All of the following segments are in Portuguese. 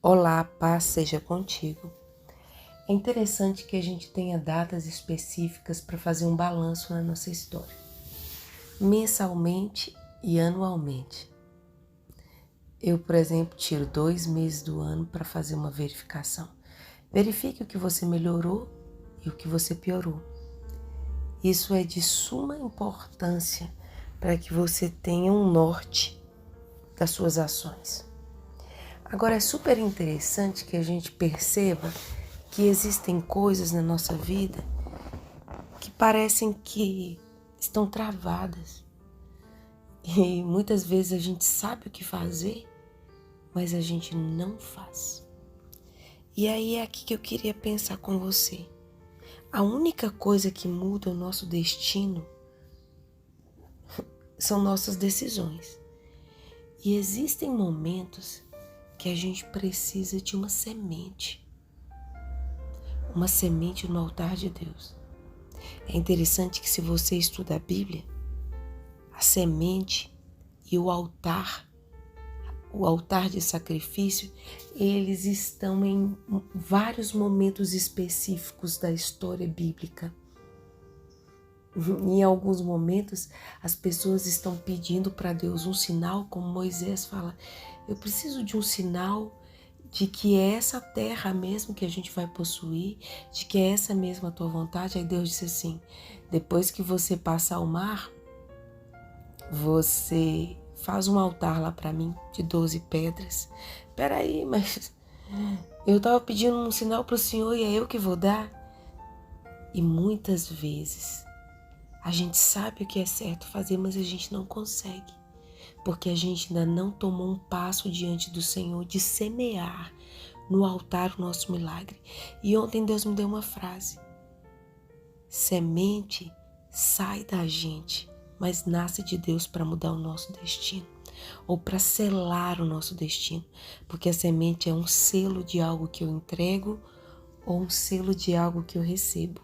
Olá, paz seja contigo. É interessante que a gente tenha datas específicas para fazer um balanço na nossa história, mensalmente e anualmente. Eu, por exemplo, tiro 2 meses do ano para fazer uma verificação. Verifique o que você melhorou e o que você piorou. Isso é de suma importância para que você tenha um norte das suas ações. Agora, é super interessante que a gente perceba que existem coisas na nossa vida que parecem que estão travadas. E muitas vezes a gente sabe o que fazer, mas a gente não faz. E aí é aqui que eu queria pensar com você. A única coisa que muda o nosso destino são nossas decisões. E existem momentos que a gente precisa de uma semente no altar de Deus. É interessante que se você estuda a Bíblia, a semente e o altar de sacrifício, eles estão em vários momentos específicos da história bíblica. Em alguns momentos, as pessoas estão pedindo para Deus um sinal, como Moisés fala, eu preciso de um sinal de que é essa terra mesmo que a gente vai possuir, de que é essa mesma a tua vontade. Aí Deus disse assim, depois que você passar o mar, você faz um altar lá para mim de 12 pedras. Peraí, mas eu estava pedindo um sinal para o Senhor e é eu que vou dar? E muitas vezes a gente sabe o que é certo fazer, mas a gente não consegue. Porque a gente ainda não tomou um passo diante do Senhor de semear no altar o nosso milagre. E ontem Deus me deu uma frase. Semente sai da gente, mas nasce de Deus para mudar o nosso destino. Ou para selar o nosso destino. Porque a semente é um selo de algo que eu entrego ou um selo de algo que eu recebo.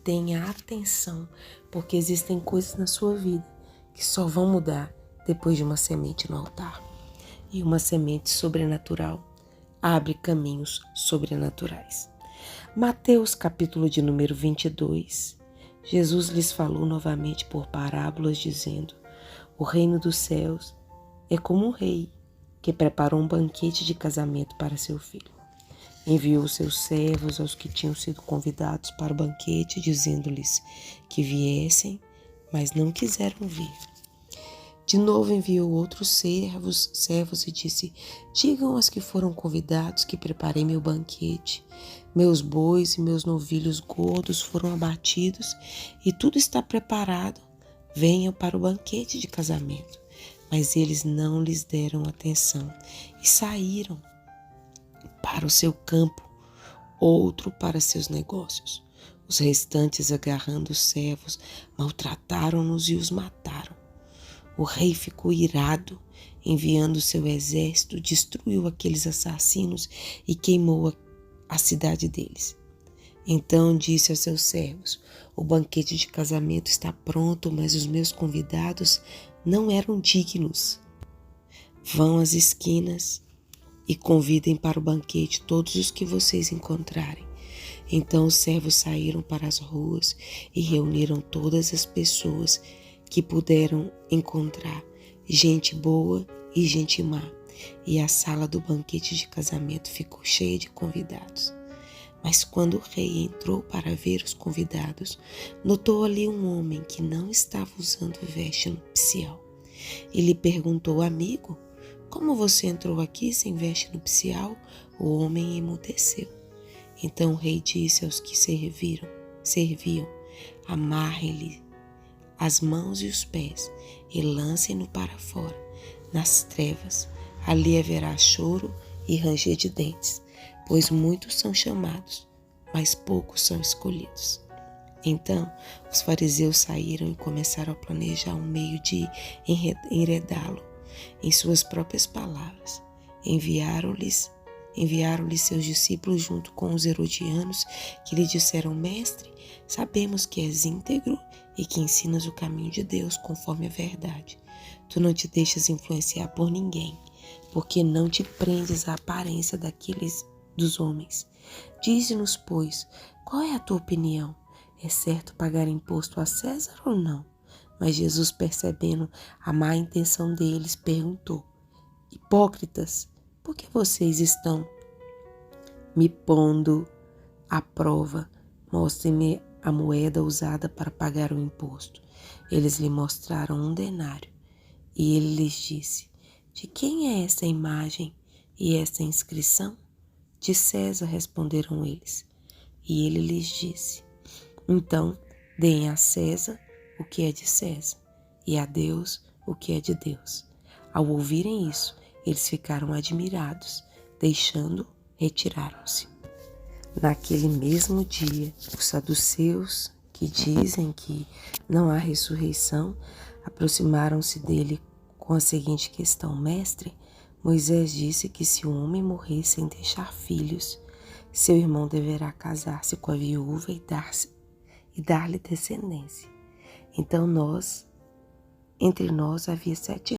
Tenha atenção, porque existem coisas na sua vida que só vão mudar depois de uma semente no altar. E uma semente sobrenatural abre caminhos sobrenaturais. Mateus capítulo de número 22. Jesus lhes falou novamente por parábolas, dizendo, o reino dos céus é como um rei que preparou um banquete de casamento para seu filho. Enviou seus servos aos que tinham sido convidados para o banquete, dizendo-lhes que viessem, mas não quiseram vir. De novo enviou outros servos e disse, digam aos que foram convidados que preparei meu banquete. Meus bois e meus novilhos gordos foram abatidos e tudo está preparado. Venham para o banquete de casamento. Mas eles não lhes deram atenção e saíram para o seu campo, outro para seus negócios. Os restantes, agarrando os servos, maltrataram-nos e os mataram. O rei ficou irado, enviando seu exército, destruiu aqueles assassinos e queimou a cidade deles. Então disse aos seus servos, o banquete de casamento está pronto, mas os meus convidados não eram dignos. Vão às esquinas e convidem para o banquete todos os que vocês encontrarem. Então os servos saíram para as ruas e reuniram todas as pessoas que puderam encontrar, gente boa e gente má, e a sala do banquete de casamento ficou cheia de convidados. Mas quando o rei entrou para ver os convidados, notou ali um homem que não estava usando veste nupcial. E lhe perguntou, amigo, como você entrou aqui sem veste nupcial? O homem emudeceu. Então o rei disse aos que serviam, amarrem-lhe as mãos e os pés e lancem-no para fora, nas trevas. Ali haverá choro e ranger de dentes, pois muitos são chamados, mas poucos são escolhidos. Então os fariseus saíram e começaram a planejar um meio de enredá-lo. Em suas próprias palavras, enviaram-lhe seus discípulos junto com os herodianos, que lhe disseram, mestre, sabemos que és íntegro e que ensinas o caminho de Deus conforme a verdade. Tu não te deixas influenciar por ninguém, porque não te prendes à aparência daqueles dos homens. Dize-nos, pois, qual é a tua opinião? É certo pagar imposto a César ou não? Mas Jesus, percebendo a má intenção deles, perguntou: Hipócritas, por que vocês estão me pondo à prova? Mostrem-me a moeda usada para pagar o imposto. Eles lhe mostraram um denário. E ele lhes disse: De quem é essa imagem e essa inscrição? De César, responderam eles. E ele lhes disse: Então, deem a César o que é de César, e a Deus o que é de Deus. Ao ouvirem isso, eles ficaram admirados, deixando, retiraram-se. Naquele mesmo dia, os saduceus, que dizem que não há ressurreição, aproximaram-se dele com a seguinte questão: Mestre, Moisés disse que se um homem morrer sem deixar filhos, seu irmão deverá casar-se com a viúva e dar-lhe descendência. Então entre nós havia 7